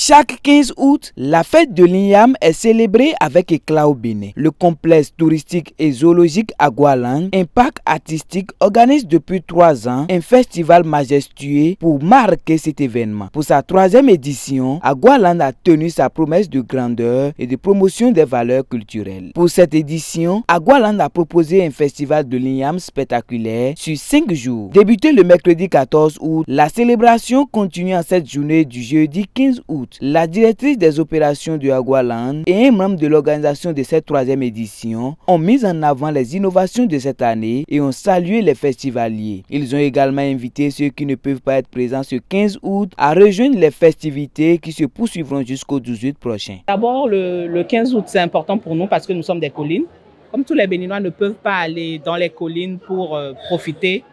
Chaque 15 août, la fête de l'Igname est célébrée avec éclat au Bénin. Le complexe touristique et zoologique Agualand, Impact Artistique, organise depuis 3 ans un festival majestueux pour marquer cet événement. Pour sa 3e édition, Agualand a tenu sa promesse de grandeur et de promotion des valeurs culturelles. Pour cette édition, Agualand a proposé un festival de l'Igname spectaculaire sur 5 jours. Débuté le mercredi 14 août, la célébration continue en cette journée du jeudi 15 août. La directrice des opérations de Agualand et un membre de l'organisation de cette 3e édition ont mis en avant les innovations de cette année et ont salué les festivaliers. Ils ont également invité ceux qui ne peuvent pas être présents ce 15 août à rejoindre les festivités qui se poursuivront jusqu'au 18 prochain. D'abord, le 15 août, c'est important pour nous parce que nous sommes des collines. Comme tous les Béninois ne peuvent pas aller dans les collines pour profiter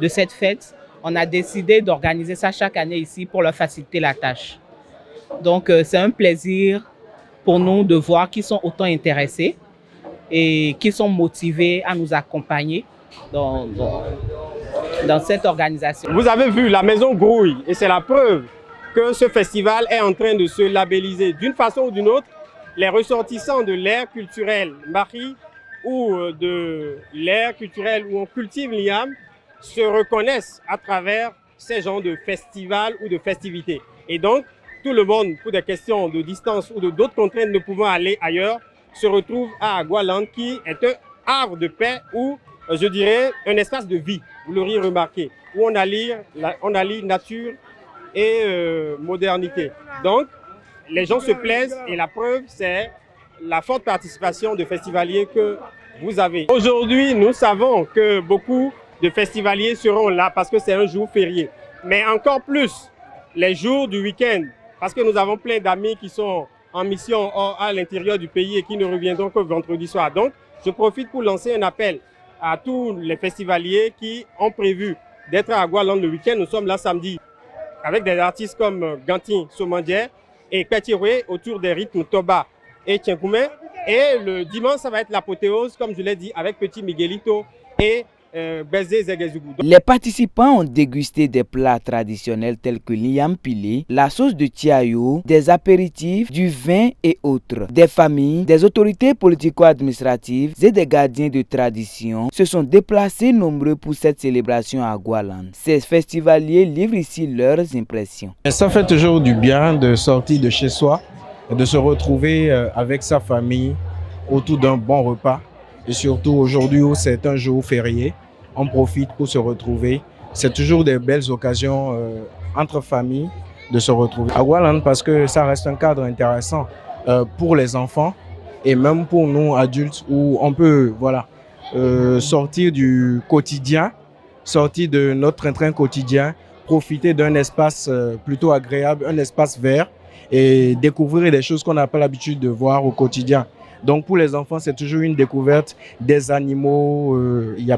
de cette fête, on a décidé d'organiser ça chaque année ici pour leur faciliter la tâche. Donc, c'est un plaisir pour nous de voir qu'ils sont autant intéressés et qu'ils sont motivés à nous accompagner dans cette organisation. Vous avez vu, la maison grouille et c'est la preuve que ce festival est en train de se labelliser. D'une façon ou d'une autre, les ressortissants de l'ère culturelle Marie ou de l'ère culturelle où on cultive l'Igname se reconnaissent à travers ces genres de festivals ou de festivités. Et donc, tout le monde, pour des questions de distance ou d'autres contraintes ne pouvant aller ailleurs, se retrouve à Agualand qui est un havre de paix ou, je dirais, un espace de vie, vous l'auriez remarqué, où on allie nature et modernité. Donc, les gens se plaisent et la preuve, c'est la forte participation de festivaliers que vous avez. Aujourd'hui, nous savons que beaucoup de festivaliers seront là parce que c'est un jour férié. Mais encore plus, les jours du week-end, parce que nous avons plein d'amis qui sont en mission à l'intérieur du pays et qui ne reviendront que vendredi soir. Donc, je profite pour lancer un appel à tous les festivaliers qui ont prévu d'être à Agualand le week-end. Nous sommes là samedi avec des artistes comme Gantin Somandier et Petiroué autour des rythmes Toba et Tchenkoumé. Et le dimanche, ça va être l'apothéose, comme je l'ai dit, avec Petit Miguelito et Les participants ont dégusté des plats traditionnels tels que l'Igname pilé, la sauce de tiayo, des apéritifs, du vin et autres. Des familles, des autorités politico-administratives et des gardiens de tradition se sont déplacés nombreux pour cette célébration à Agualand. Ces festivaliers livrent ici leurs impressions. Ça fait toujours du bien de sortir de chez soi, de se retrouver avec sa famille autour d'un bon repas. Et surtout aujourd'hui où c'est un jour férié, on profite pour se retrouver. C'est toujours des belles occasions entre familles de se retrouver. Agualand parce que ça reste un cadre intéressant pour les enfants et même pour nous adultes où on peut sortir du quotidien, sortir de notre train-train quotidien, profiter d'un espace plutôt agréable, un espace vert et découvrir des choses qu'on n'a pas l'habitude de voir au quotidien. Donc pour les enfants, c'est toujours une découverte des animaux.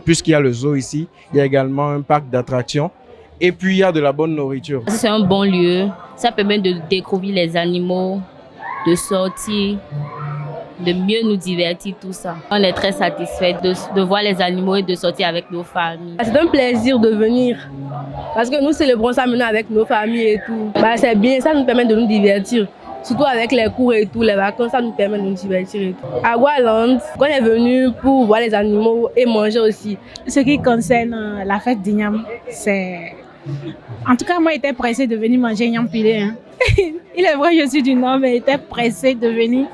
Puisqu'il y a le zoo ici, il y a également un parc d'attractions. Et puis il y a de la bonne nourriture. C'est un bon lieu. Ça permet de découvrir les animaux, de sortir, de mieux nous divertir, tout ça. On est très satisfait de voir les animaux et de sortir avec nos familles. C'est un plaisir de venir. Parce que nous célébrons ça maintenant avec nos familles et tout. C'est bien, ça nous permet de nous divertir. Surtout avec les cours et tout, les vacances, ça nous permet de nous divertir et tout. À Agualand, on est venu pour voir les animaux et manger aussi. Ce qui concerne la fête d'Igname, c'est... En tout cas, moi, j'étais pressée de venir manger Igname pilé. Hein. Il est vrai, je suis du Nord, mais j'étais pressée de venir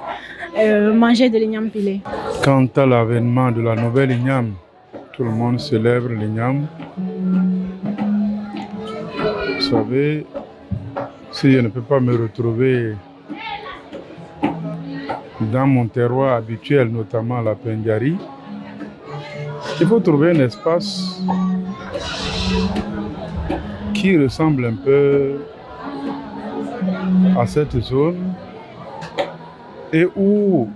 manger de l'Igname pilé. Quant à l'avènement de la nouvelle Igname, tout le monde célèbre l'Igname. Vous savez, si je ne peux pas me retrouver dans mon terroir habituel, notamment la Pendjari, il faut trouver un espace qui ressemble un peu à cette zone et où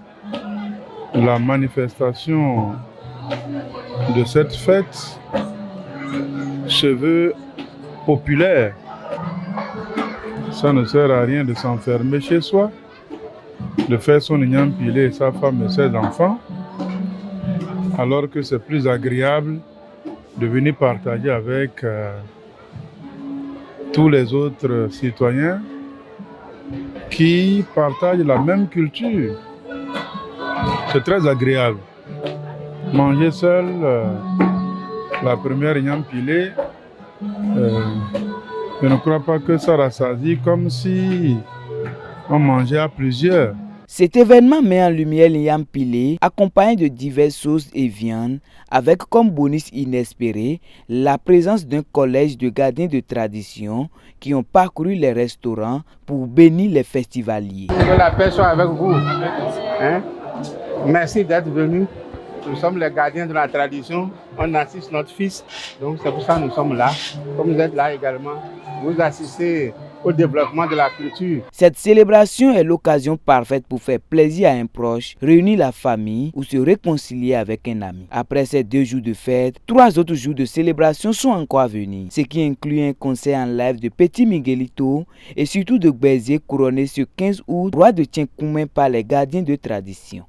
la manifestation de cette fête se veut populaire. Ça ne sert à rien de s'enfermer chez soi, de faire son Igname pilé, sa femme et ses enfants, alors que c'est plus agréable de venir partager avec tous les autres citoyens qui partagent la même culture. C'est très agréable. Manger seul la première igname pilée, je ne crois pas que ça rassasie comme si on mangeait à plusieurs. Cet événement met en lumière l'igname pilé, accompagné de diverses sauces et viandes, avec comme bonus inespéré la présence d'un collège de gardiens de tradition qui ont parcouru les restaurants pour bénir les festivaliers. Que la paix soit avec vous. Merci d'être venus. Nous sommes les gardiens de la tradition. On assiste notre fils. Donc c'est pour ça que nous sommes là. Comme vous êtes là également, vous assistez au développement de la culture. Cette célébration est l'occasion parfaite pour faire plaisir à un proche, réunir la famille ou se réconcilier avec un ami. Après ces 2 jours de fête, 3 autres jours de célébration sont encore à venir, ce qui inclut un concert en live de Petit Miguelito et surtout de Béziers couronné ce 15 août, roi de Tchenkoumé par les gardiens de tradition.